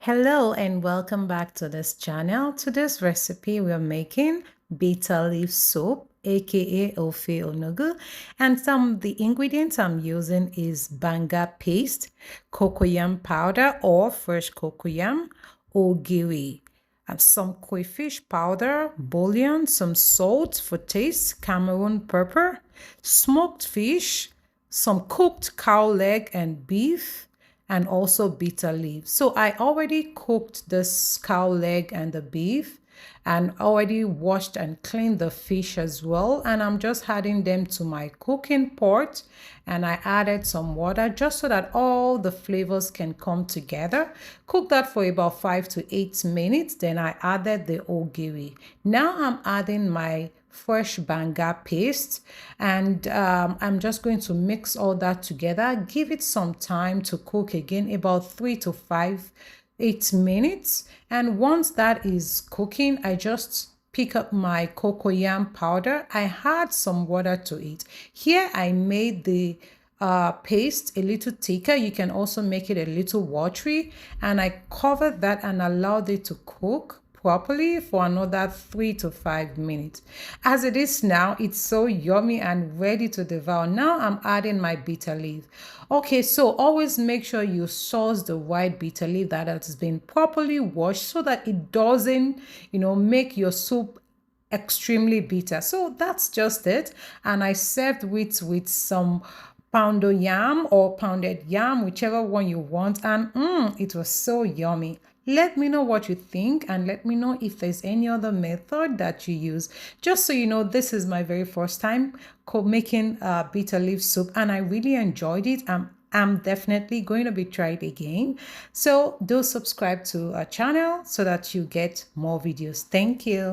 Hello and welcome back to this channel. Today's recipe we're making bitter leaf soup, aka Ofe Onugbu, and some of the ingredients I'm using is Banga paste, cocoyam powder or fresh cocoyam, Ogiri, some crayfish powder, bouillon, some salt for taste, Cameroon pepper, smoked fish, some cooked cow leg and beef, and also bitter leaf. So I already cooked this cow leg and the beef and already washed and cleaned the fish as well. And I'm just adding them to my cooking pot, and I added some water just so that all the flavors can come together. Cook that for about 5 to 8 minutes. Then I added the ogiri. Now I'm adding my fresh banga paste, and I'm just going to mix all that together, give it some time to cook again, about 3 to 8 minutes. And once that is cooking, I just pick up my cocoyam powder. I add some water to it. Here I made the paste a little thicker. You can also make it a little watery, and I covered that and allowed it to cook properly for another 3 to 5 minutes. As it is now, it's so yummy and ready to devour. Now I'm adding my bitter leaf. Okay, so always make sure you source the white bitter leaf that has been properly washed so that it doesn't, make your soup extremely bitter. So that's just it. And I served with some pounded yam or pounded yam, whichever one you want, and it was so yummy. Let me know what you think, and let me know if there's any other method that you use. Just so you know, this is my very first time making bitter leaf soup, and I really enjoyed it. I'm definitely going to be trying it again. So do subscribe to our channel so that you get more videos. Thank you.